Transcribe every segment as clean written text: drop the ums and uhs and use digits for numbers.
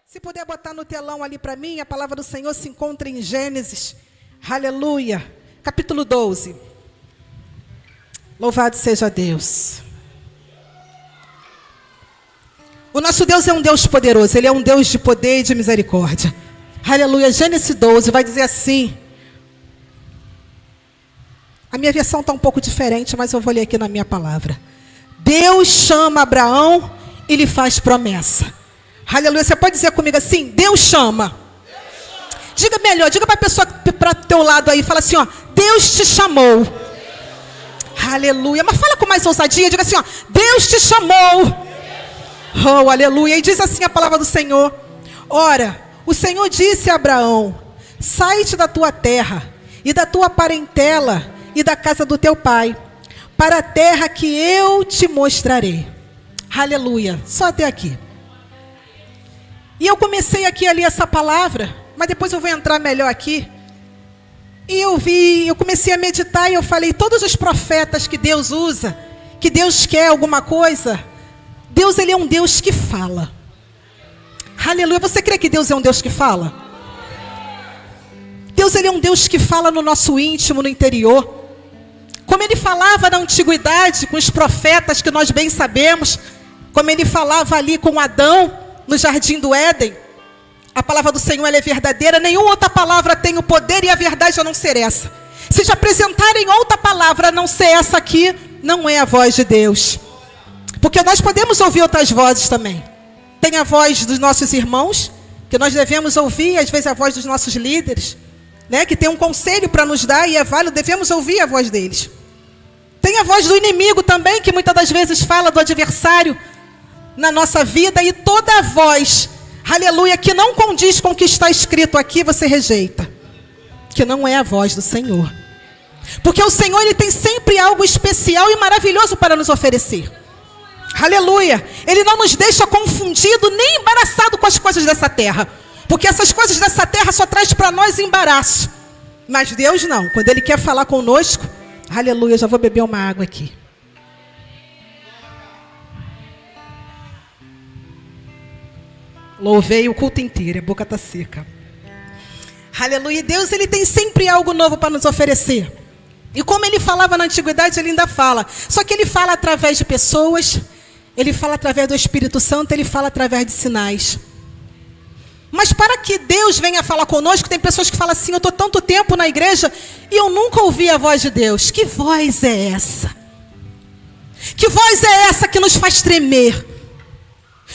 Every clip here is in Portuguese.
Se puder botar no telão ali para mim, a palavra do Senhor se encontra em Gênesis, aleluia, capítulo 12. Louvado seja Deus. O nosso Deus é um Deus poderoso, Ele é um Deus de poder e de misericórdia. Aleluia, Gênesis 12 vai dizer assim. A minha versão está um pouco diferente, mas eu vou ler aqui na minha palavra. Deus chama Abraão e lhe faz promessa. Aleluia, você pode dizer comigo assim, Deus chama. Diga melhor, diga para a pessoa para o teu lado aí, fala assim, ó, Deus te chamou. Aleluia, mas fala com mais ousadia, diga assim, ó, Deus te chamou. Oh, aleluia, e diz assim a palavra do Senhor. Ora, o Senhor disse a Abraão, sai-te da tua terra e da tua parentela e da casa do teu pai, para a terra que eu te mostrarei. Aleluia, só até aqui. E eu comecei aqui a ler essa palavra, mas depois eu vou entrar melhor aqui. E eu comecei a meditar e eu falei, todos os profetas que Deus usa, que Deus quer alguma coisa, Deus, Ele é um Deus que fala. Aleluia, você crê que Deus é um Deus que fala? Deus, Ele é um Deus que fala no nosso íntimo, no interior. Como Ele falava na antiguidade com os profetas que nós bem sabemos, como Ele falava ali com Adão, no jardim do Éden, a palavra do Senhor ela é verdadeira, nenhuma outra palavra tem o poder e a verdade a não ser essa. Se te apresentarem outra palavra a não ser essa aqui, não é a voz de Deus. Porque nós podemos ouvir outras vozes também. Tem a voz dos nossos irmãos, que nós devemos ouvir, às vezes a voz dos nossos líderes, né, que tem um conselho para nos dar e é válido, devemos ouvir a voz deles. Tem a voz do inimigo também, que muitas das vezes fala do adversário na nossa vida, e toda voz, aleluia, que não condiz com o que está escrito aqui, você rejeita. Que não é a voz do Senhor. Porque o Senhor, Ele tem sempre algo especial e maravilhoso para nos oferecer. Aleluia. Ele não nos deixa confundido nem embaraçado com as coisas dessa terra. Porque essas coisas dessa terra só traz para nós embaraço. Mas Deus não. Quando Ele quer falar conosco, aleluia, já vou beber uma água aqui. Louvei o culto inteiro, a boca está seca. Aleluia, Deus, Ele tem sempre algo novo para nos oferecer. E como Ele falava na antiguidade, Ele ainda fala. Só que Ele fala através de pessoas, Ele fala através do Espírito Santo, Ele fala através de sinais. Mas para que Deus venha falar conosco, tem pessoas que falam assim, eu estou tanto tempo na igreja e eu nunca ouvi a voz de Deus. Que voz é essa? Que voz é essa que nos faz tremer?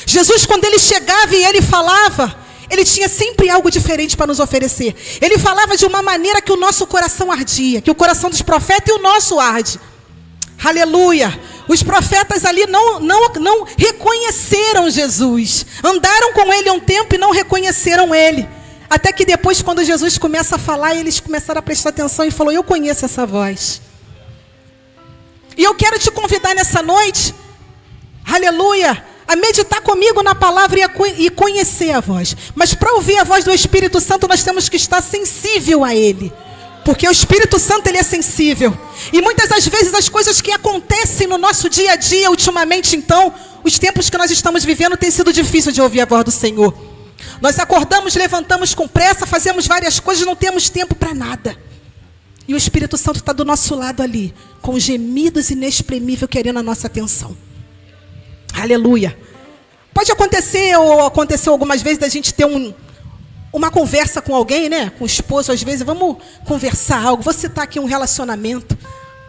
Jesus, quando Ele chegava e Ele falava, Ele tinha sempre algo diferente para nos oferecer. Ele falava de uma maneira que o nosso coração ardia, que o coração dos profetas e o nosso arde. Aleluia. Os profetas ali não reconheceram Jesus. Andaram com Ele um tempo e não reconheceram Ele. Até que depois, quando Jesus começa a falar, eles começaram a prestar atenção e falou, eu conheço essa voz. E eu quero te convidar nessa noite, aleluia, a meditar comigo na palavra e conhecer a voz. Mas para ouvir a voz do Espírito Santo, nós temos que estar sensível a Ele. Porque o Espírito Santo, Ele é sensível. E muitas das vezes as coisas que acontecem no nosso dia a dia, ultimamente então, os tempos que nós estamos vivendo, tem sido difícil de ouvir a voz do Senhor. Nós acordamos, levantamos com pressa, fazemos várias coisas, não temos tempo para nada. E o Espírito Santo está do nosso lado ali, com gemidos inexprimíveis, querendo a nossa atenção. Aleluia. Pode acontecer, ou aconteceu algumas vezes, da gente ter uma conversa com alguém, né? Com o esposo, às vezes, vamos conversar algo. Vou citar aqui um relacionamento.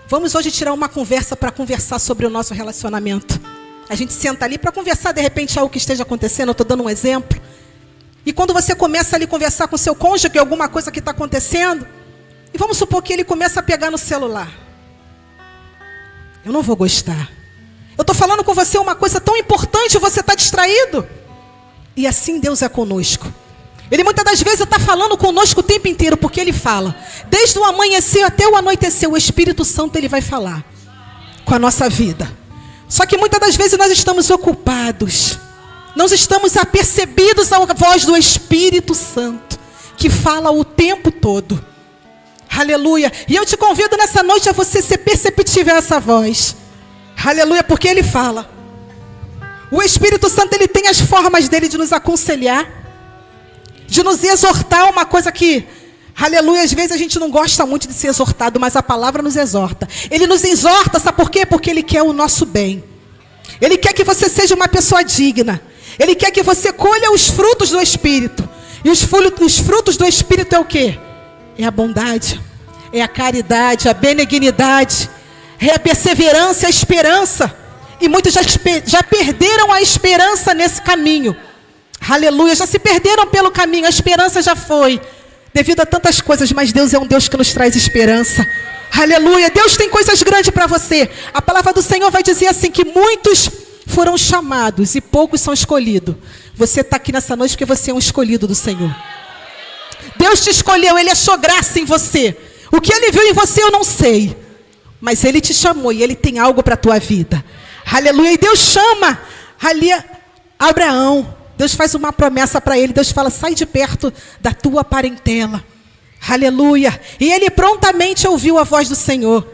Vamos hoje tirar uma conversa para conversar sobre o nosso relacionamento. A gente senta ali para conversar, de repente, algo que esteja acontecendo. Eu estou dando um exemplo. E quando você começa ali a conversar com o seu cônjuge, alguma coisa que está acontecendo, e vamos supor que ele começa a pegar no celular. Eu não vou gostar. Eu estou falando com você uma coisa tão importante e você está distraído. E assim Deus é conosco. Ele muitas das vezes está falando conosco o tempo inteiro, porque Ele fala. Desde o amanhecer até o anoitecer, o Espírito Santo Ele vai falar com a nossa vida. Só que muitas das vezes nós estamos ocupados. Nós estamos apercebidos à voz do Espírito Santo, que fala o tempo todo. Aleluia. E eu te convido nessa noite a você ser perceptível a essa voz. Aleluia, porque Ele fala. O Espírito Santo, ele tem as formas dele de nos aconselhar. de nos exortar, uma coisa que, aleluia, às vezes a gente não gosta muito de ser exortado, mas a palavra nos exorta. Ele nos exorta, sabe por quê? Porque Ele quer o nosso bem. Ele quer que você seja uma pessoa digna. Ele quer que você colha os frutos do Espírito. E os frutos do Espírito é o quê? É a bondade, é a caridade, a benignidade, é a perseverança, a esperança. E muitos já perderam a esperança nesse caminho. Aleluia, já se perderam pelo caminho, a esperança já foi. Devido a tantas coisas, mas Deus é um Deus que nos traz esperança. Aleluia, Deus tem coisas grandes para você. A palavra do Senhor vai dizer assim, que muitos foram chamados e poucos são escolhidos. Você está aqui nessa noite porque você é um escolhido do Senhor. Deus te escolheu, Ele achou graça em você. O que Ele viu em você eu não sei, mas Ele te chamou e Ele tem algo para a tua vida. Aleluia, e Deus chama ali Abraão. Deus faz uma promessa para ele. Deus fala, sai de perto da tua parentela. Aleluia. E ele prontamente ouviu a voz do Senhor.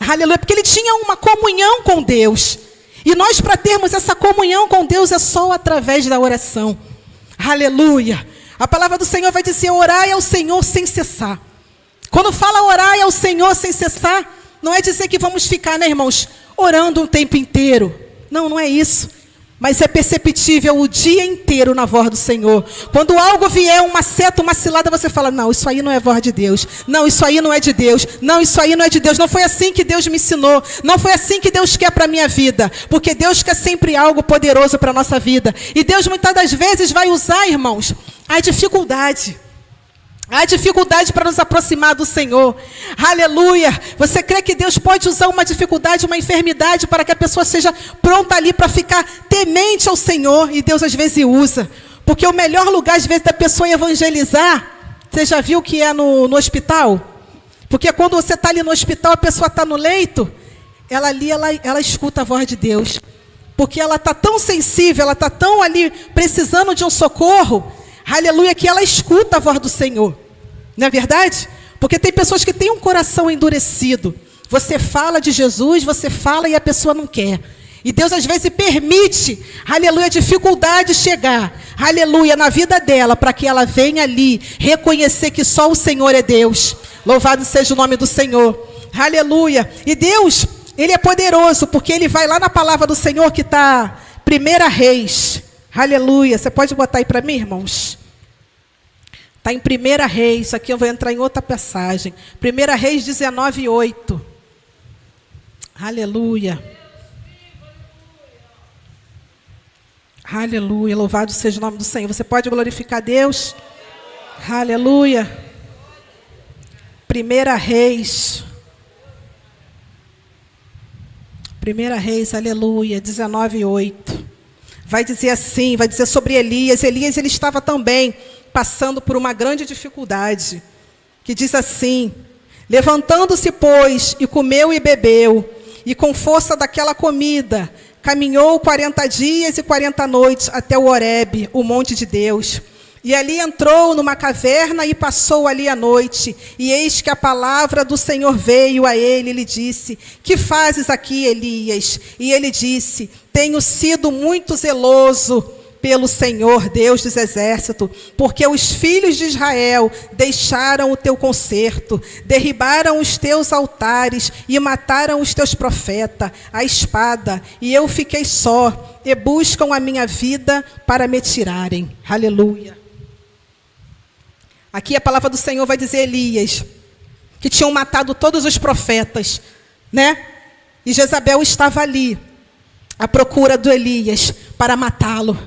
Aleluia, porque ele tinha uma comunhão com Deus. E nós, para termos essa comunhão com Deus, é só através da oração. Aleluia. A palavra do Senhor vai dizer, orai ao Senhor sem cessar. Quando fala orai ao Senhor sem cessar, não é dizer que vamos ficar, né, irmãos, orando o tempo inteiro. Não, não é isso. Mas é perceptível o dia inteiro na voz do Senhor. Quando algo vier, uma seta, uma cilada, você fala, não, isso aí não é voz de Deus. Não, isso aí não é de Deus. Não, isso aí não é de Deus. Não foi assim que Deus me ensinou. Não foi assim que Deus quer para a minha vida. Porque Deus quer sempre algo poderoso para a nossa vida. E Deus muitas das vezes vai usar, irmãos, a dificuldade. A dificuldade para nos aproximar do Senhor. Aleluia. Você crê que Deus pode usar uma dificuldade, uma enfermidade, para que a pessoa seja pronta ali para ficar temente ao Senhor? E Deus às vezes usa. Porque o melhor lugar às vezes da pessoa evangelizar, você já viu que é no hospital? Porque quando você está ali no hospital, a pessoa está no leito, ela escuta a voz de Deus. Porque ela está tão sensível, ela está tão ali precisando de um socorro, aleluia, que ela escuta a voz do Senhor. Não é verdade? Porque tem pessoas que têm um coração endurecido. Você fala de Jesus, você fala e a pessoa não quer. E Deus às vezes permite, aleluia, dificuldade chegar, aleluia, na vida dela, para que ela venha ali reconhecer que só o Senhor é Deus. Louvado seja o nome do Senhor. Aleluia. E Deus, Ele é poderoso, porque Ele vai lá na palavra do Senhor que está 1 Reis. Aleluia. Você pode botar aí para mim, irmãos? Está em 1 Reis. Aqui eu vou entrar em outra passagem. 1 Reis 19:8. Aleluia. Aleluia. Louvado seja o nome do Senhor. Você pode glorificar Deus? Aleluia. 1 Reis. 1 Reis, aleluia. 19:8. Vai dizer assim, vai dizer sobre Elias. Elias, ele estava também passando por uma grande dificuldade. Que diz assim, levantando-se, pois, e comeu e bebeu, e com força daquela comida, caminhou 40 dias e 40 noites até o Horebe, o monte de Deus. E ali entrou numa caverna e passou ali a noite. E eis que a palavra do Senhor veio a ele e lhe disse, que fazes aqui, Elias? E ele disse, tenho sido muito zeloso pelo Senhor, Deus dos exércitos, porque os filhos de Israel deixaram o teu concerto, derribaram os teus altares e mataram os teus profetas, a espada, e eu fiquei só, e buscam a minha vida para me tirarem. Aleluia. Aqui a palavra do Senhor vai dizer Elias, que tinham matado todos os profetas, né? E Jezabel estava ali, à procura do Elias, para matá-lo.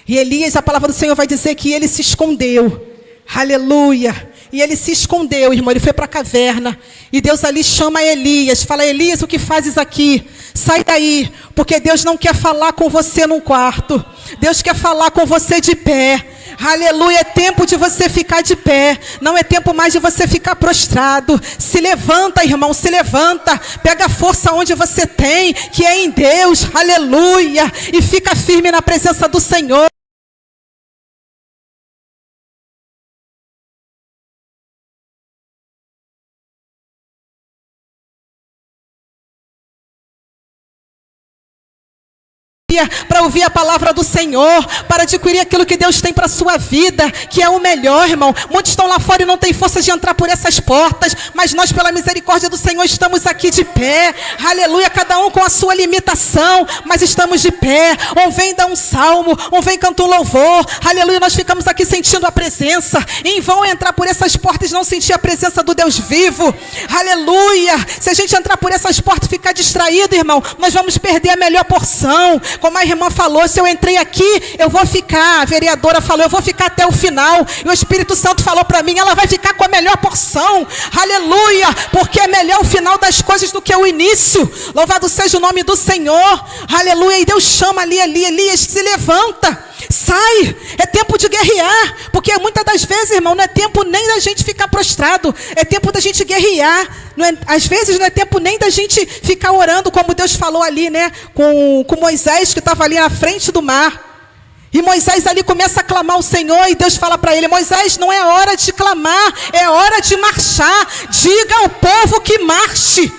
E Elias, a palavra do Senhor vai dizer que ele se escondeu. Aleluia. E ele se escondeu, irmão, ele foi para a caverna. E Deus ali chama Elias, fala, Elias, o que fazes aqui? Sai daí, porque Deus não quer falar com você num quarto. Deus quer falar com você de pé. Aleluia, é tempo de você ficar de pé. Não é tempo mais de você ficar prostrado. Se levanta, irmão, se levanta. Pega a força onde você tem, que é em Deus. Aleluia. E fica firme na presença do Senhor. para ouvir a palavra do Senhor, para adquirir aquilo que Deus tem para a sua vida, que é o melhor, irmão. Muitos estão lá fora e não têm força de entrar por essas portas, mas nós, pela misericórdia do Senhor, estamos aqui de pé, aleluia, cada um com a sua limitação, mas estamos de pé. Um vem dar um salmo, um vem cantar um louvor, aleluia, nós ficamos aqui sentindo a presença. Em vão entrar por essas portas e não sentir a presença do Deus vivo, aleluia. Se a gente entrar por essas portas e ficar distraído, irmão, nós vamos perder a melhor porção. Como a irmã falou, se eu entrei aqui, eu vou ficar, a vereadora falou, eu vou ficar até o final, e o Espírito Santo falou para mim, ela vai ficar com a melhor porção, aleluia, porque é melhor o final das coisas do que o início. Louvado seja o nome do Senhor, aleluia. E Deus chama ali, Elias, se levanta, sai, é tempo de guerrear, porque muitas das vezes, irmão, não é tempo nem da gente ficar prostrado, é tempo da gente guerrear. Às vezes não é tempo nem da gente ficar orando, como Deus falou ali, né, com Moisés, que estava ali na frente do mar. E Moisés ali começa a clamar ao Senhor, e Deus fala para ele, Moisés, não é hora de clamar, é hora de marchar. Diga ao povo que marche,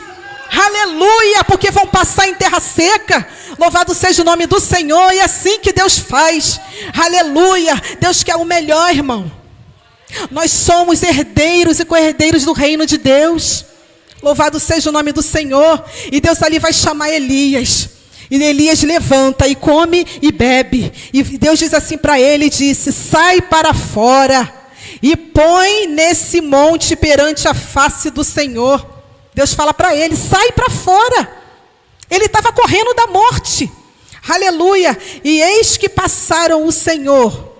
aleluia, porque vão passar em terra seca. Louvado seja o nome do Senhor. E é assim que Deus faz, aleluia. Deus quer o melhor, irmão. Nós somos herdeiros e co-herdeiros do reino de Deus. Louvado seja o nome do Senhor. E Deus ali vai chamar Elias. E Elias levanta e come e bebe. E Deus diz assim para ele, disse, sai para fora e põe nesse monte perante a face do Senhor. Deus fala para ele, sai para fora. Ele estava correndo da morte, aleluia. E eis que passaram o Senhor,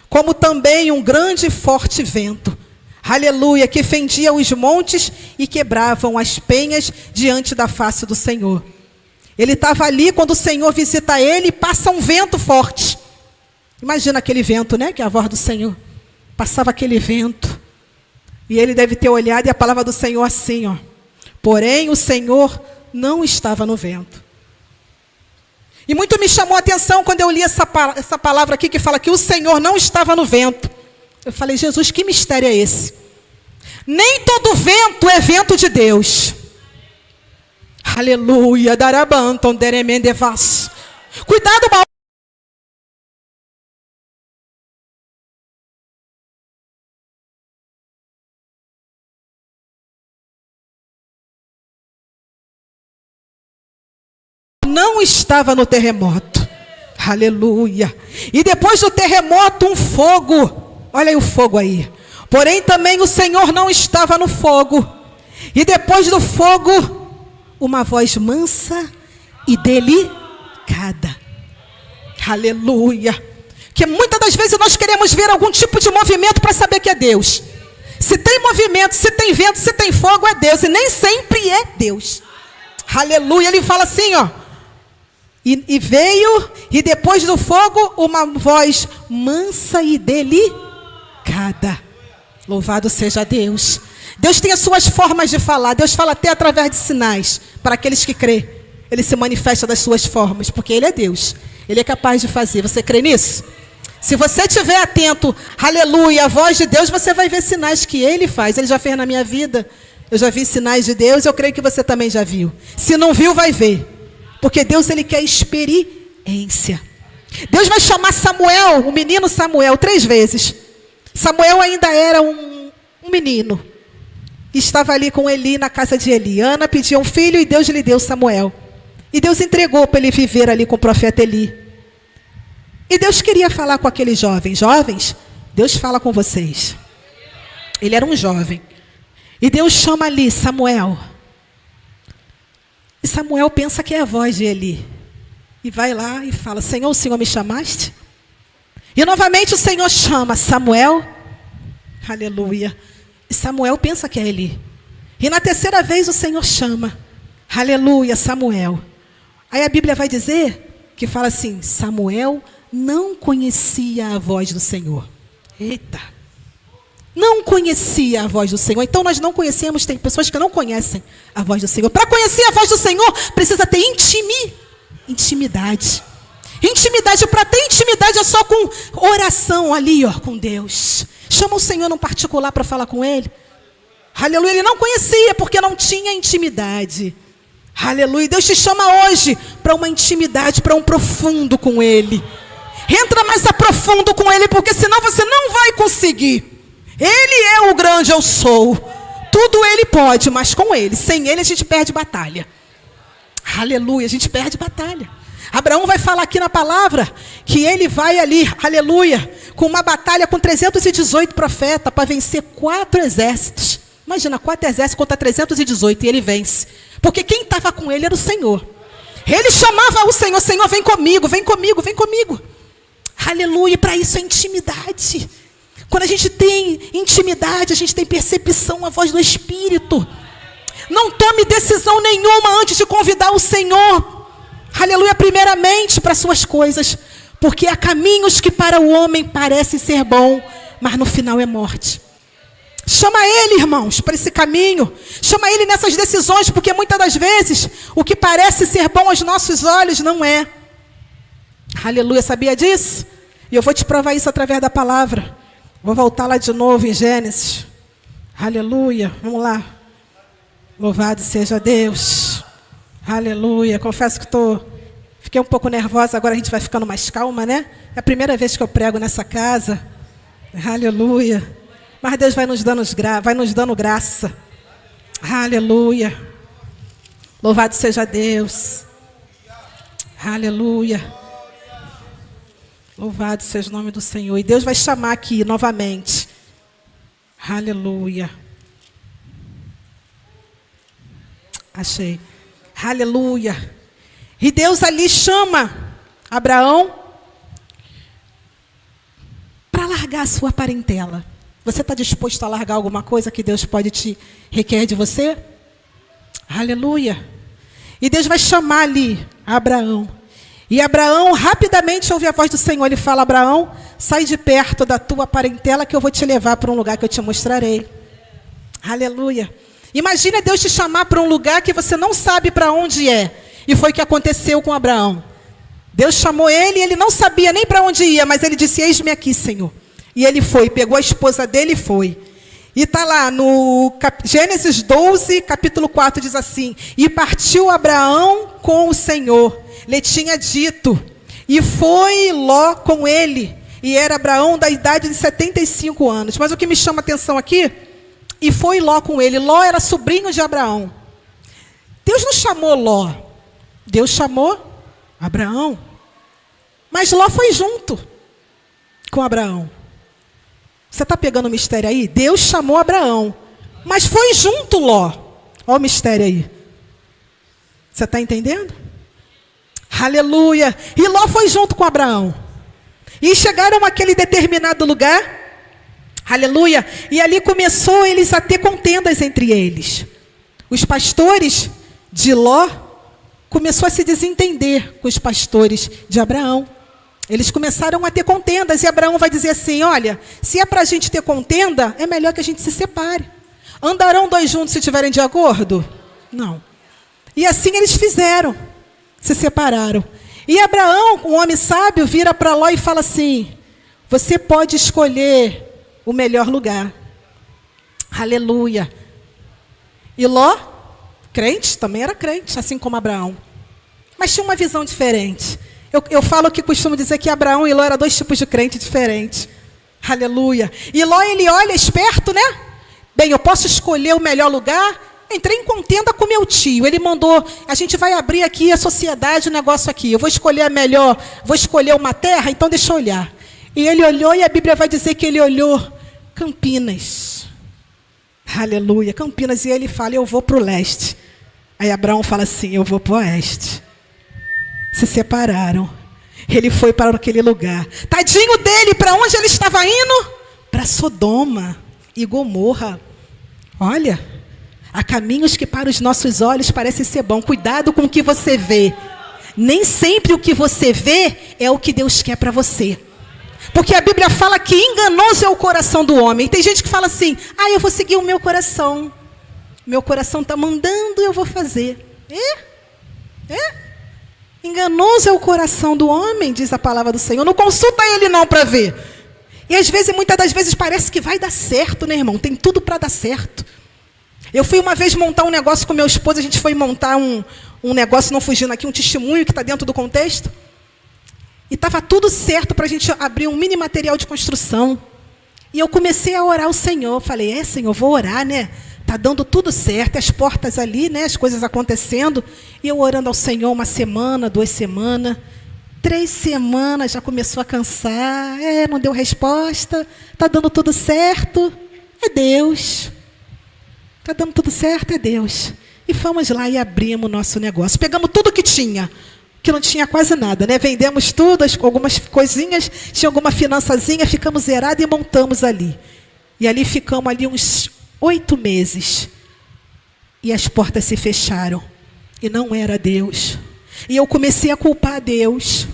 como também um grande e forte vento, aleluia, que fendia os montes e quebravam as penhas diante da face do Senhor. Ele estava ali, quando o Senhor visita ele, passa um vento forte. Imagina aquele vento, né? Que é a voz do Senhor. Passava aquele vento. E ele deve ter olhado, e a palavra do Senhor assim, ó. Porém, o Senhor não estava no vento. E muito me chamou a atenção quando eu li essa palavra aqui, que fala que o Senhor não estava no vento. Eu falei, Jesus, que mistério é esse? Nem todo vento é vento de Deus. Aleluia, darabanton deremendevas. Cuidado, mal. Não estava no terremoto. Aleluia. E depois do terremoto, um fogo. Olha aí o fogo aí. Porém, também o Senhor não estava no fogo. E depois do fogo, uma voz mansa e delicada. Aleluia. Que muitas das vezes nós queremos ver algum tipo de movimento para saber que é Deus. Se tem movimento, se tem vento, se tem fogo, é Deus. E nem sempre é Deus. Aleluia. Ele fala assim, ó. E veio, e depois do fogo, uma voz mansa e delicada. Louvado seja Deus. Deus tem as suas formas de falar. Deus fala até através de sinais. Para aqueles que crê, Ele se manifesta das suas formas, porque Ele é Deus. Ele é capaz de fazer. Você crê nisso? Se você estiver atento, aleluia, a voz de Deus, você vai ver sinais que Ele faz. Ele já fez na minha vida. Eu já vi sinais de Deus, eu creio que você também já viu. Se não viu, vai ver. Porque Deus, Ele quer experiência. Deus vai chamar Samuel, o menino Samuel, 3 vezes. Samuel ainda era um menino. Estava ali com Eli, na casa de Eli. Ana pediu um filho e Deus lhe deu Samuel. E Deus entregou para ele viver ali com o profeta Eli. E Deus queria falar com aqueles jovens. Jovens, Deus fala com vocês. Ele era um jovem. E Deus chama ali Samuel. E Samuel pensa que é a voz de Eli. E vai lá e fala, Senhor, o Senhor me chamaste? E novamente o Senhor chama Samuel. Aleluia. E Samuel pensa que é Eli. E na 3ª vez o Senhor chama. Aleluia, Samuel. Aí a Bíblia vai dizer que fala assim, Samuel não conhecia a voz do Senhor. Eita. Não conhecia a voz do Senhor. Então nós não conhecemos, tem pessoas que não conhecem a voz do Senhor. Para conhecer a voz do Senhor, precisa ter intimidade. Intimidade, para ter intimidade é só com oração ali, ó, com Deus. Chama o Senhor no particular para falar com Ele. Aleluia, ele não conhecia porque não tinha intimidade. Aleluia. Deus te chama hoje para uma intimidade, para um profundo com Ele. Entra mais a profundo com Ele, porque senão você não vai conseguir. Ele é o grande eu sou. Tudo Ele pode, mas com Ele. Sem Ele a gente perde batalha. Aleluia, a gente perde batalha. Abraão vai falar aqui na palavra que ele vai ali, aleluia, com uma batalha com 318 profetas para vencer 4 exércitos. Imagina, 4 exércitos contra 318 e ele vence. Porque quem estava com ele era o Senhor. Ele chamava o Senhor, Senhor, vem comigo, vem comigo, vem comigo. Aleluia, para isso é intimidade. Quando a gente tem intimidade, a gente tem percepção, a voz do Espírito. Não tome decisão nenhuma antes de convidar o Senhor. Aleluia, primeiramente para suas coisas. Porque há caminhos que para o homem parecem ser bom, mas no final é morte. Chama Ele, irmãos, para esse caminho. Chama Ele nessas decisões, porque muitas das vezes o que parece ser bom aos nossos olhos não é. Aleluia, sabia disso? E eu vou te provar isso através da palavra. Vou voltar lá de novo em Gênesis. Aleluia, vamos lá. Louvado seja Deus. Aleluia. Confesso que fiquei um pouco nervosa, agora a gente vai ficando mais calma, né? É a primeira vez que eu prego nessa casa. Aleluia. Mas Deus vai nos dando graça. Aleluia. Louvado seja Deus. Aleluia. Louvado seja o nome do Senhor. E Deus vai chamar aqui novamente. Aleluia. Achei. Aleluia. E Deus ali chama Abraão para largar a sua parentela. Você está disposto a largar alguma coisa que Deus pode te requerer de você? Aleluia. E Deus vai chamar ali Abraão. E Abraão rapidamente ouve a voz do Senhor. Ele fala: Abraão, sai de perto da tua parentela que eu vou te levar para um lugar que eu te mostrarei. Aleluia. Imagina Deus te chamar para um lugar que você não sabe para onde é. E foi o que aconteceu com Abraão. Deus chamou ele e ele não sabia nem para onde ia, mas ele disse: eis-me aqui, Senhor. E ele foi, pegou a esposa dele e foi. E está lá no Gênesis 12, capítulo 4, diz assim: e partiu Abraão com o Senhor, lhe tinha dito, e foi Ló com ele. E era Abraão da idade de 75 anos. Mas o que me chama a atenção aqui, e foi Ló com ele. Ló era sobrinho de Abraão. Deus não chamou Ló, Deus chamou Abraão. Mas Ló foi junto com Abraão. Você está pegando o mistério aí? Deus chamou Abraão, mas foi junto Ló. Olha o mistério aí. Você está entendendo? Aleluia. E Ló foi junto com Abraão. E chegaram àquele determinado lugar. Aleluia. E ali começou eles a ter contendas entre eles. Os pastores de Ló começou a se desentender com os pastores de Abraão. Eles começaram a ter contendas. E Abraão vai dizer assim: olha, se é para a gente ter contenda, é melhor que a gente se separe. Andarão dois juntos se estiverem de acordo? Não. E assim eles fizeram. Se separaram. E Abraão, um homem sábio, vira para Ló e fala assim: você pode escolher o melhor lugar. Aleluia. E Ló, crente, também era crente, assim como Abraão. Mas tinha uma visão diferente. Eu falo que costumo dizer que Abraão e Ló eram dois tipos de crente diferentes. Aleluia. E Ló, ele olha esperto, né? Bem, eu posso escolher o melhor lugar. Entrei em contenda com meu tio. Ele mandou: a gente vai abrir aqui a sociedade, o negócio aqui. Eu vou escolher a melhor, vou escolher uma terra, então deixa eu olhar. E ele olhou, e a Bíblia vai dizer que ele olhou Campinas. Aleluia, Campinas. E ele fala: eu vou para o leste. Aí Abraão fala assim: eu vou para o oeste. Se separaram. Ele foi para aquele lugar. Tadinho dele, para onde ele estava indo? Para Sodoma e Gomorra. Olha, há caminhos que para os nossos olhos parecem ser bons. Cuidado com o que você vê. Nem sempre o que você vê é o que Deus quer para você. Porque a Bíblia fala que enganoso é o coração do homem. Tem gente que fala assim: eu vou seguir o meu coração. Meu coração está mandando, eu vou fazer. Enganoso é o coração do homem, diz a palavra do Senhor. Não consulta ele não para ver. E às vezes, muitas das vezes, parece que vai dar certo, né, irmão? Tem tudo para dar certo. Eu fui uma vez montar um negócio com meu esposo, a gente foi montar um negócio não fugindo aqui, um testemunho que está dentro do contexto. E estava tudo certo para a gente abrir um mini material de construção. E eu comecei a orar ao Senhor. Falei, Senhor, vou orar, né? Está dando tudo certo, as portas ali, né? As coisas acontecendo. E eu orando ao Senhor 1 semana, 2 semanas, 3 semanas, já começou a cansar. Não deu resposta. Está dando tudo certo. É Deus. Está dando tudo certo, é Deus. E fomos lá e abrimos o nosso negócio. Pegamos tudo que tinha. Que não tinha quase nada, né? Vendemos tudo, algumas coisinhas, tinha alguma finançazinha, ficamos zerados e montamos ali. E ali ficamos ali uns 8 meses. E as portas se fecharam. E não era Deus. E eu comecei a culpar Deus.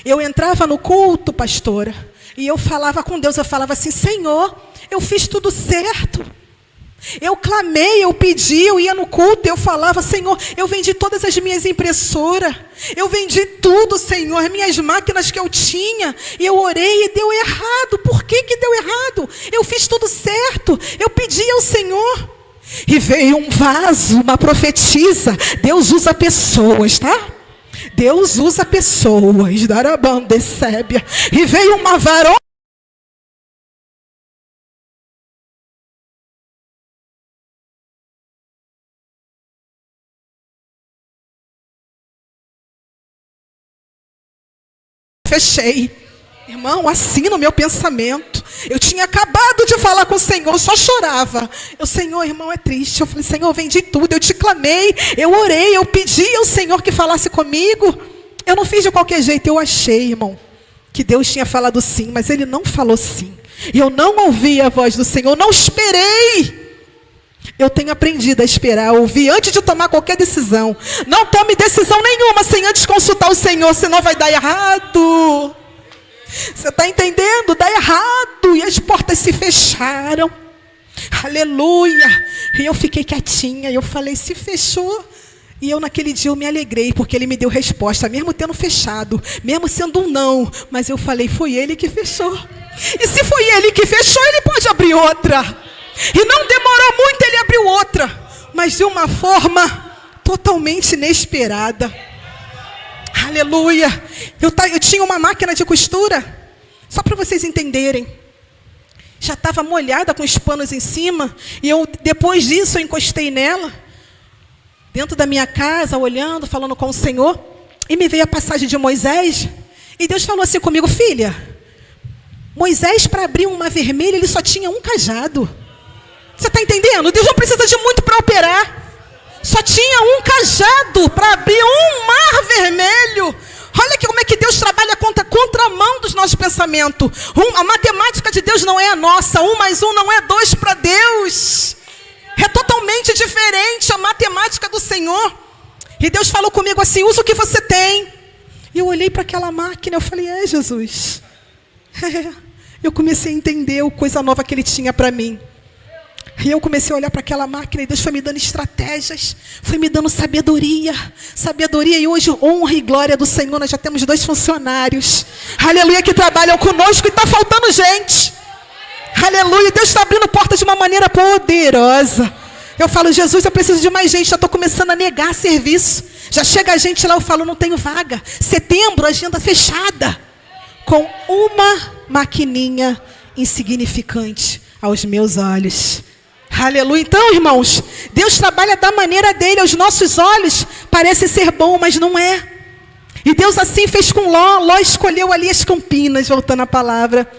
Eu entrava no culto, pastora, e eu falava com Deus, eu falava assim, Senhor, eu fiz tudo certo. Eu clamei, eu pedi, eu ia no culto, eu falava, Senhor, eu vendi todas as minhas impressoras, eu vendi tudo, Senhor, as minhas máquinas que eu tinha, e eu orei e deu errado. Por que que deu errado? Eu fiz tudo certo, eu pedi ao Senhor. E veio um vaso, uma profetisa. Deus usa pessoas, tá? Deus usa pessoas, darabandecébia. E veio uma varona. Fechei, irmão, assim no meu pensamento. Eu tinha acabado de falar com o Senhor, eu só chorava. Senhor, irmão, é triste. Eu falei, Senhor, eu vendi tudo, eu te clamei, eu orei, eu pedi ao Senhor que falasse comigo. Eu não fiz de qualquer jeito, eu achei, irmão, que Deus tinha falado sim, mas Ele não falou sim. E eu não ouvi a voz do Senhor, não esperei. Eu tenho aprendido a esperar, a ouvir antes de tomar qualquer decisão. Não tome decisão nenhuma sem antes consultar o Senhor, senão vai dar errado. Você está entendendo? Dá errado. E as portas se fecharam. Aleluia. E eu fiquei quietinha. E eu falei, se fechou. E eu naquele dia eu me alegrei, porque Ele me deu resposta, mesmo tendo fechado, mesmo sendo um não. Mas eu falei, foi Ele que fechou. E se foi Ele que fechou, Ele pode abrir outra. E não demorou muito, Ele abriu outra, mas de uma forma totalmente inesperada. Aleluia. Eu tinha uma máquina de costura, só para vocês entenderem. Já estava molhada com os panos em cima. E depois disso eu encostei nela, dentro da minha casa, olhando, falando com o Senhor. E me veio a passagem de Moisés. E Deus falou assim comigo, filha, Moisés, para abrir uma vermelha, ele só tinha um cajado. Você está entendendo? Deus não precisa de muito para operar. Só tinha um cajado para abrir um mar vermelho. Olha aqui como é que Deus trabalha contramão dos nossos pensamentos. A matemática de Deus não é a nossa. 1 mais 1 não é 2 para Deus. É totalmente diferente a matemática do Senhor. E Deus falou comigo assim, usa o que você tem. E eu olhei para aquela máquina, eu falei, Jesus. Eu comecei a entender a coisa nova que Ele tinha para mim. E eu comecei a olhar para aquela máquina e Deus foi me dando estratégias, foi me dando sabedoria. E hoje, honra e glória do Senhor, nós já temos 2 funcionários, aleluia, que trabalham conosco e está faltando gente. Aleluia, Deus está abrindo portas de uma maneira poderosa. Eu falo, Jesus, eu preciso de mais gente, já estou começando a negar serviço. Já chega a gente lá, eu falo, não tenho vaga. Setembro, agenda fechada. Com uma maquininha insignificante aos meus olhos. Aleluia. Então, irmãos, Deus trabalha da maneira dele. Aos nossos olhos parece ser bom, mas não é. E Deus assim fez com Ló. Ló escolheu ali as campinas, voltando à palavra.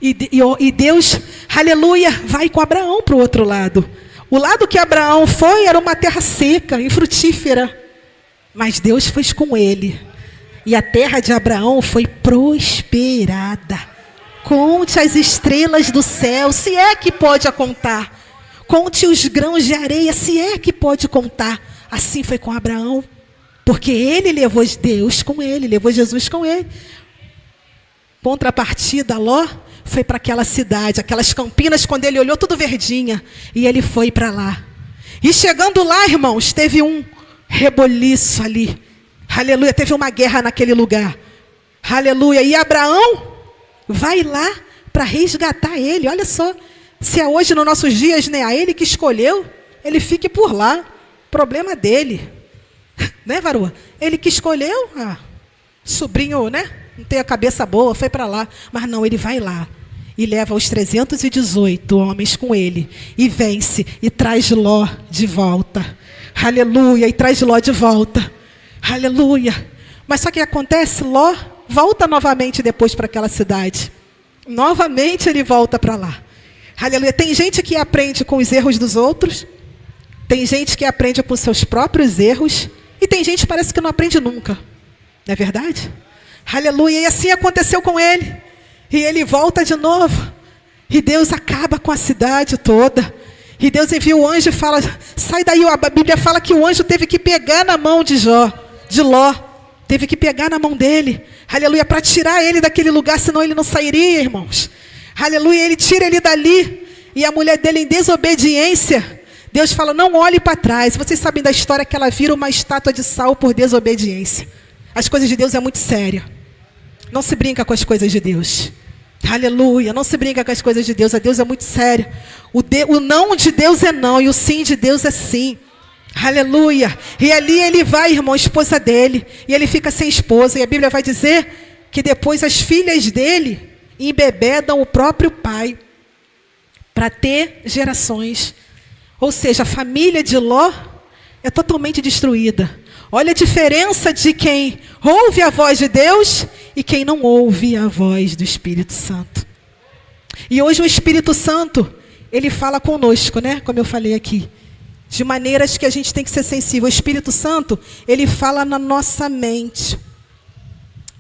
E Deus, aleluia, vai com Abraão para o outro lado. O lado que Abraão foi era uma terra seca e frutífera. Mas Deus foi com ele. E a terra de Abraão foi prosperada. Conte as estrelas do céu, se é que pode contar. Conte os grãos de areia, se é que pode contar. Assim foi com Abraão. Porque ele levou Deus com ele, levou Jesus com ele. Contrapartida, Ló foi para aquela cidade, aquelas campinas, quando ele olhou tudo verdinha. E ele foi para lá. E chegando lá, irmãos, teve um reboliço ali. Aleluia, teve uma guerra naquele lugar. Aleluia, e Abraão vai lá para resgatar ele. Olha só, se é hoje nos nossos dias, né, a ele que escolheu, ele fique por lá. Problema dele. Né, varoa? Ele que escolheu, sobrinho, né? Não tem a cabeça boa, foi para lá. Mas não, ele vai lá e leva os 318 homens com ele. E vence e traz Ló de volta. Aleluia, e traz Ló de volta. Aleluia. Mas só que acontece, Ló volta novamente depois para aquela cidade. Novamente ele volta para lá. Aleluia. Tem gente que aprende com os erros dos outros. Tem gente que aprende com seus próprios erros. E tem gente que parece que não aprende nunca. Não é verdade? Aleluia. E assim aconteceu com ele. E ele volta de novo. E Deus acaba com a cidade toda. E Deus envia o anjo e fala, sai daí. A Bíblia fala que o anjo teve que pegar na mão de Ló. Teve que pegar na mão dele. Aleluia. Para tirar ele daquele lugar, senão ele não sairia, irmãos. Aleluia. Ele tira ele dali. E a mulher dele, em desobediência, Deus fala, não olhe para trás. Vocês sabem da história que ela vira uma estátua de sal por desobediência. As coisas de Deus é muito séria. Não se brinca com as coisas de Deus. Aleluia. Não se brinca com as coisas de Deus. A Deus é muito sério. O não de Deus é não. E o sim de Deus é sim. Aleluia. E ali ele vai, irmão, a esposa dele. E ele fica sem esposa. E a Bíblia vai dizer que depois as filhas dele embebedam o próprio pai. Para ter gerações. Ou seja, a família de Ló é totalmente destruída. Olha a diferença de quem ouve a voz de Deus e quem não ouve a voz do Espírito Santo. E hoje o Espírito Santo, ele fala conosco, né? Como eu falei aqui. De maneiras que a gente tem que ser sensível. O Espírito Santo, ele fala na nossa mente.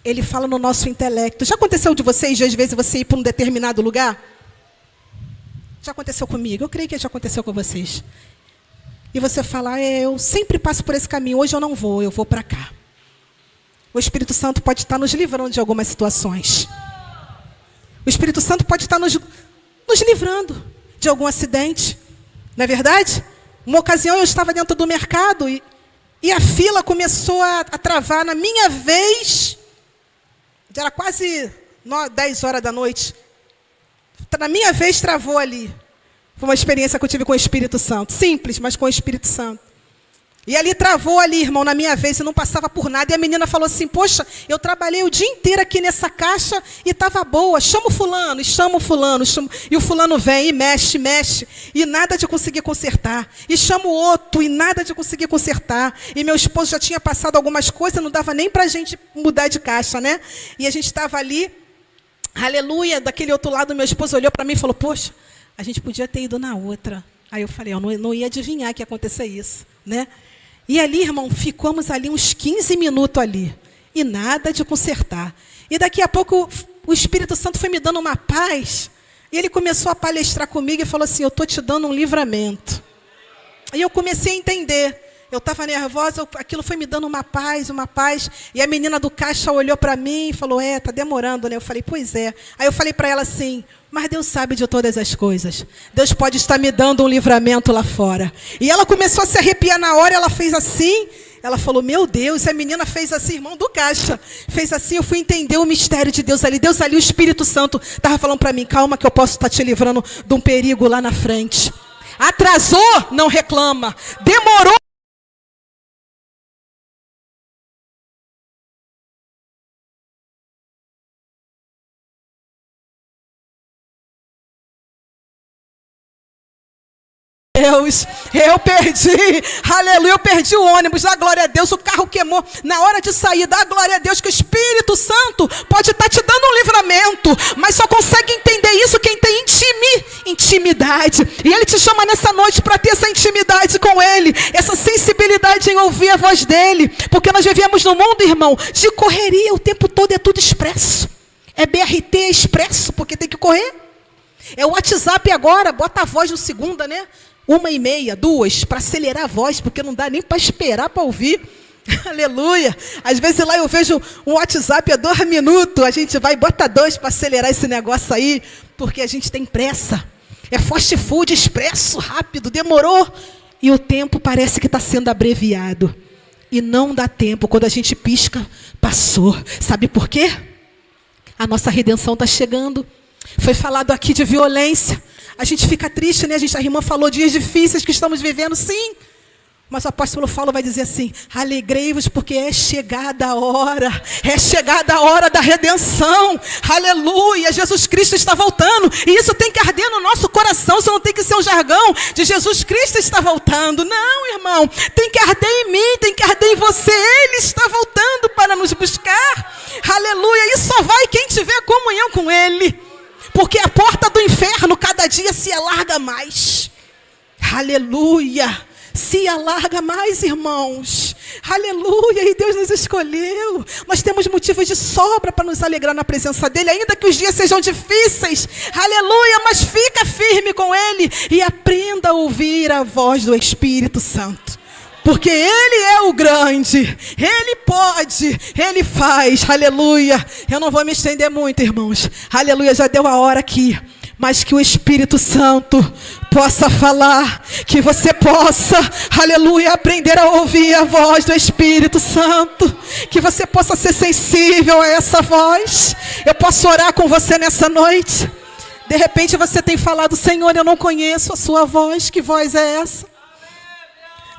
Ele fala no nosso intelecto. Já aconteceu de vocês, de às vezes, você ir para um determinado lugar? Já aconteceu comigo. Eu creio que já aconteceu com vocês. E você fala, eu sempre passo por esse caminho, hoje eu não vou, eu vou para cá. O Espírito Santo pode estar nos livrando de algumas situações. O Espírito Santo pode estar nos livrando de algum acidente. Não é verdade? Uma ocasião eu estava dentro do mercado e a fila começou a travar na minha vez. Já era quase 10 horas da noite. Na minha vez travou ali. Foi uma experiência que eu tive com o Espírito Santo. Simples, mas com o Espírito Santo. E ali travou ali, irmão, na minha vez, e não passava por nada. E a menina falou assim, poxa, eu trabalhei o dia inteiro aqui nessa caixa e estava boa. Chama o fulano, e chama o fulano. E o fulano vem e mexe, e nada de conseguir consertar. E chama o outro, e nada de conseguir consertar. E meu esposo já tinha passado algumas coisas, não dava nem para a gente mudar de caixa, né? E a gente estava ali, aleluia, daquele outro lado, meu esposo olhou para mim e falou, poxa, a gente podia ter ido na outra. Aí eu falei, eu não ia adivinhar que ia acontecer isso, né? E ali, irmão, ficamos ali uns 15 minutos ali. E nada de consertar. E daqui a pouco o Espírito Santo foi me dando uma paz. E ele começou a palestrar comigo e falou assim, eu estou te dando um livramento. E eu comecei a entender. Eu estava nervosa, aquilo foi me dando uma paz. E a menina do caixa olhou para mim e falou, está demorando, né? Eu falei, pois é. Aí eu falei para ela assim, mas Deus sabe de todas as coisas. Deus pode estar me dando um livramento lá fora. E ela começou a se arrepiar na hora, ela fez assim. Ela falou, meu Deus, a menina fez assim, irmão do caixa. Fez assim, eu fui entender o mistério de Deus ali. Deus ali, o Espírito Santo estava falando para mim, calma que eu posso estar te livrando de um perigo lá na frente. Atrasou, não reclama. Demorou. Deus, eu perdi, aleluia, eu perdi o ônibus, dá glória a Deus, o carro queimou, na hora de sair, dá glória a Deus, que o Espírito Santo pode estar te dando um livramento, mas só consegue entender isso quem tem intimidade, e Ele te chama nessa noite para ter essa intimidade com Ele, essa sensibilidade em ouvir a voz dEle, porque nós vivemos num mundo, irmão, de correria, o tempo todo é tudo expresso, é BRT expresso, porque tem que correr, é o WhatsApp agora, bota a voz no segunda, né? 1h30, 2, para acelerar a voz, porque não dá nem para esperar para ouvir. Aleluia. Às vezes lá eu vejo um WhatsApp a 2 minutos, a gente vai e bota 2 para acelerar esse negócio aí, porque a gente tem pressa. É fast food, expresso, rápido, demorou. E o tempo parece que está sendo abreviado. E não dá tempo, quando a gente pisca, passou. Sabe por quê? A nossa redenção está chegando. Foi falado aqui de violência. A gente fica triste, né? A irmã falou dias difíceis que estamos vivendo, sim. Mas o apóstolo Paulo vai dizer assim: alegrei-vos porque é chegada a hora. É chegada a hora da redenção. Aleluia, Jesus Cristo está voltando. E isso tem que arder no nosso coração. Isso não tem que ser um jargão de Jesus Cristo está voltando. Não, irmão. Tem que arder em mim, tem que arder em você. Ele está voltando para nos buscar. Aleluia, e só vai quem tiver comunhão com Ele. Porque a porta do inferno cada dia se alarga mais. Aleluia. Se alarga mais, irmãos. Aleluia, e Deus nos escolheu. Nós temos motivos de sobra para nos alegrar na presença dEle, ainda que os dias sejam difíceis. Aleluia, mas fica firme com Ele e aprenda a ouvir a voz do Espírito Santo. Porque Ele é o grande, Ele pode, Ele faz, aleluia. Eu não vou me estender muito, irmãos. Aleluia, já deu a hora aqui. Mas que o Espírito Santo possa falar, que você possa, aleluia, aprender a ouvir a voz do Espírito Santo, que você possa ser sensível a essa voz. Eu posso orar com você nessa noite. De repente você tem falado: Senhor, eu não conheço a sua voz, que voz é essa?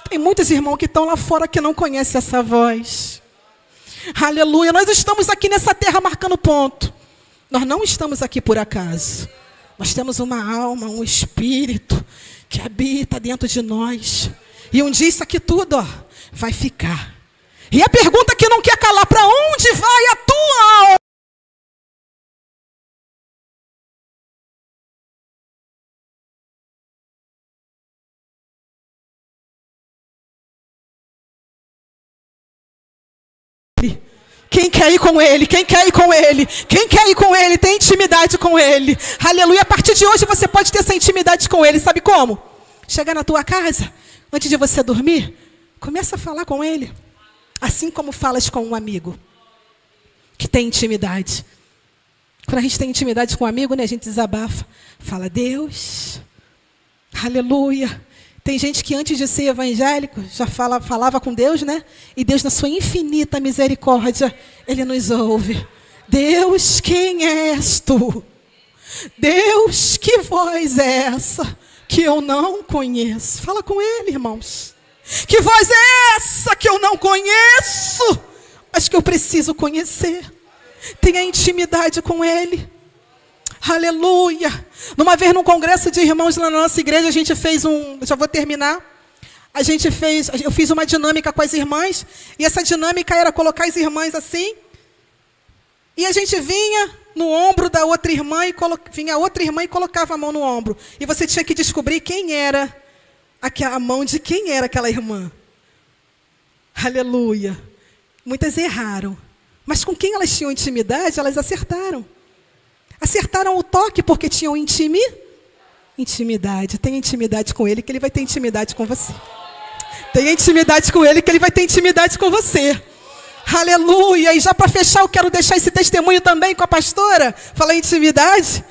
Tem muitos irmãos que estão lá fora que não conhecem essa voz. Aleluia, nós estamos aqui nessa terra marcando ponto. Nós não estamos aqui por acaso. Nós temos uma alma, um espírito que habita dentro de nós. E um dia isso aqui tudo, ó, vai ficar. E a pergunta que não quer calar: para onde vai a tua alma? Quem quer ir com Ele? Quem quer ir com Ele? Quem quer ir com Ele tem intimidade com Ele. Aleluia. A partir de hoje você pode ter essa intimidade com Ele. Sabe como? Chegar na tua casa, antes de você dormir, começa a falar com Ele. Assim como falas com um amigo que tem intimidade. Quando a gente tem intimidade com um amigo, né, a gente desabafa. Fala: Deus, aleluia. Tem gente que antes de ser evangélico já falava com Deus, né? E Deus, na sua infinita misericórdia, Ele nos ouve. Deus, quem és tu? Deus, que voz é essa que eu não conheço? Fala com Ele, irmãos. Que voz é essa que eu não conheço, mas que eu preciso conhecer? Tenha intimidade com Ele. Aleluia. Numa vez num congresso de irmãos lá na nossa igreja, a gente fez já vou terminar. Eu fiz uma dinâmica com as irmãs, e essa dinâmica era colocar as irmãs assim, e a gente vinha no ombro da outra irmã, vinha a outra irmã e colocava a mão no ombro. E você tinha que descobrir quem era, a mão de quem era aquela irmã. Aleluia. Muitas erraram, mas com quem elas tinham intimidade, elas acertaram. Acertaram o toque porque tinham intimidade. Tenha intimidade com Ele, que Ele vai ter intimidade com você. Tenha intimidade com Ele, que Ele vai ter intimidade com você. Aleluia. E já para fechar, eu quero deixar esse testemunho também com a pastora. Falar em intimidade.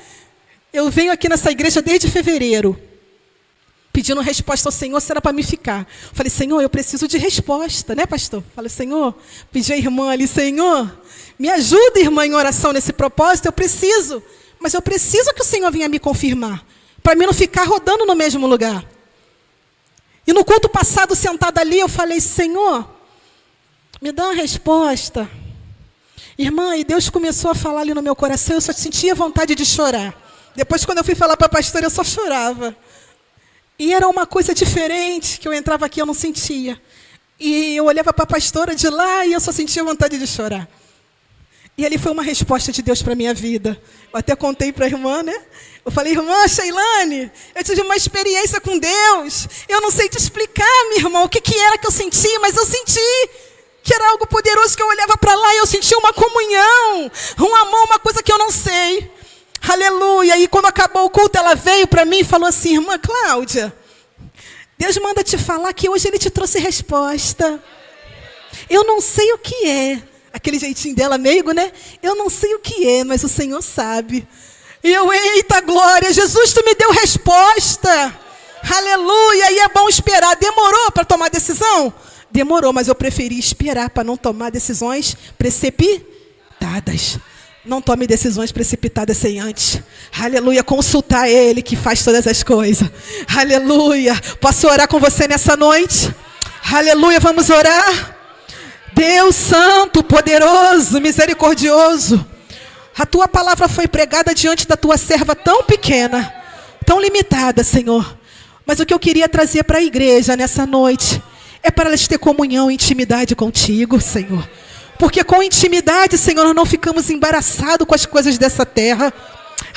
Eu venho aqui nessa igreja desde fevereiro, pedindo resposta ao Senhor, se era para me ficar. Falei: Senhor, eu preciso de resposta, né, pastor? Falei: Senhor, pedi à irmã ali: Senhor, me ajuda, irmã, em oração nesse propósito. Eu preciso, mas eu preciso que o Senhor venha me confirmar, para mim não ficar rodando no mesmo lugar. E no culto passado, sentada ali, eu falei: Senhor, me dá uma resposta. Irmã, e Deus começou a falar ali no meu coração, eu só sentia vontade de chorar. Depois, quando eu fui falar para a pastora, eu só chorava. E era uma coisa diferente, que eu entrava aqui e eu não sentia. E eu olhava para a pastora de lá e eu só sentia vontade de chorar. E ali foi uma resposta de Deus para a minha vida. Eu até contei para a irmã, né? Eu falei: irmã Sheilane, eu tive uma experiência com Deus. Eu não sei te explicar, minha irmã, o que era que eu senti, mas eu senti que era algo poderoso, que eu olhava para lá e eu sentia uma comunhão, um amor, uma coisa que eu não sei. Aleluia. E quando acabou o culto, ela veio para mim e falou assim: irmã Cláudia, Deus manda te falar que hoje Ele te trouxe resposta. Eu não sei o que é. Aquele jeitinho dela meigo, né? Eu não sei o que é, mas o Senhor sabe. E eu: eita glória, Jesus, tu me deu resposta. Aleluia. E é bom esperar. Demorou para tomar decisão? Demorou, mas eu preferi esperar para não tomar decisões precipitadas. Não tome decisões precipitadas sem antes, aleluia, consultar Ele que faz todas as coisas. Aleluia. Posso orar com você nessa noite? Aleluia, vamos orar. Deus santo, poderoso, misericordioso, a tua palavra foi pregada diante da tua serva tão pequena, tão limitada, Senhor. Mas o que eu queria trazer para a igreja nessa noite é para elas ter comunhão e intimidade contigo, Senhor. Porque com intimidade, Senhor, nós não ficamos embaraçados com as coisas dessa terra.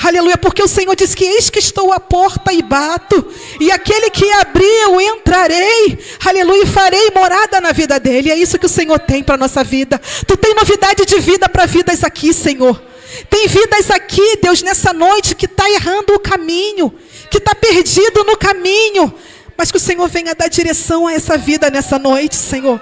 Aleluia, porque o Senhor diz que eis que estou à porta e bato, e aquele que abrir eu entrarei, aleluia, e farei morada na vida dele. É isso que o Senhor tem para a nossa vida. Tu tem novidade de vida para vidas aqui, Senhor. Tem vidas aqui, Deus, nessa noite que está errando o caminho, que está perdido no caminho, mas que o Senhor venha dar direção a essa vida nessa noite, Senhor.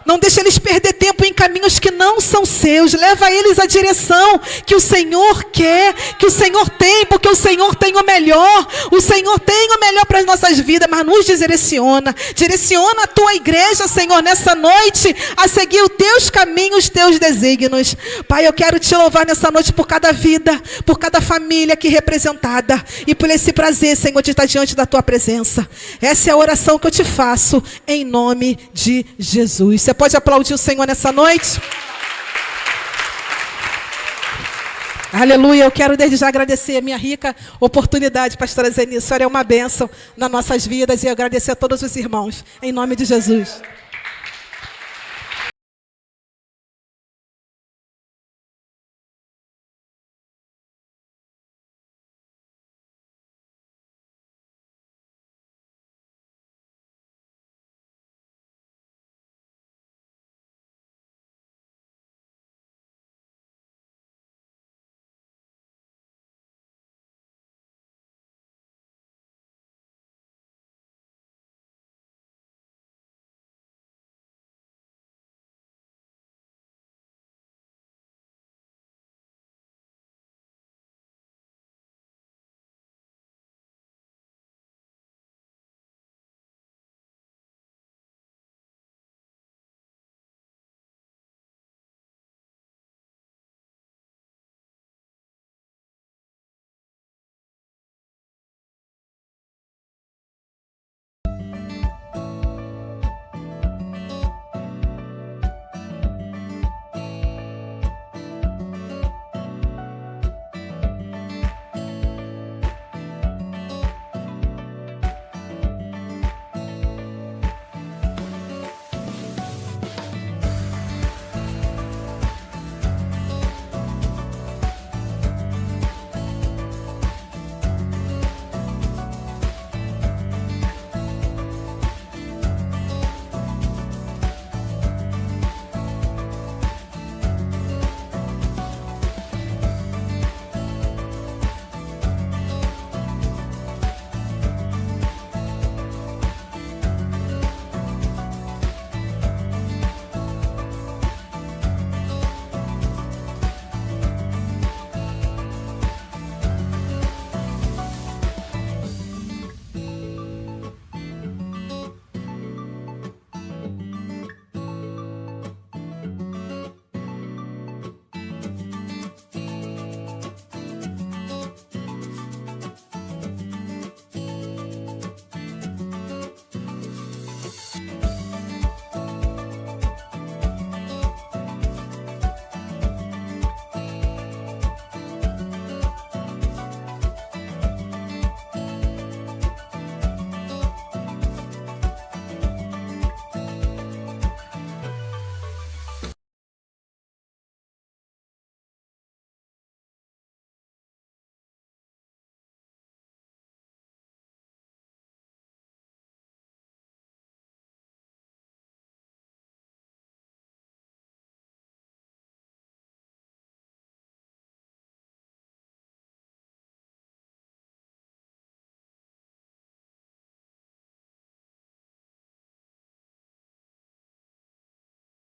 Não deixa eles perder tempo em caminhos que não são seus. Leva eles à direção que o Senhor quer, que o Senhor tem, porque o Senhor tem o melhor. O Senhor tem o melhor para as nossas vidas, mas nos direciona. Direciona a tua igreja, Senhor, nessa noite, a seguir os teus caminhos, os teus desígnios. Pai, eu quero te louvar nessa noite por cada vida, por cada família aqui representada, e por esse prazer, Senhor, de estar diante da tua presença. Essa é a oração que eu te faço, em nome de Jesus. Você pode aplaudir o Senhor nessa noite? Aleluia, eu quero desde já agradecer a minha rica oportunidade, pastora Zeni. A senhora é uma bênção nas nossas vidas, e agradecer a todos os irmãos, em nome de Jesus.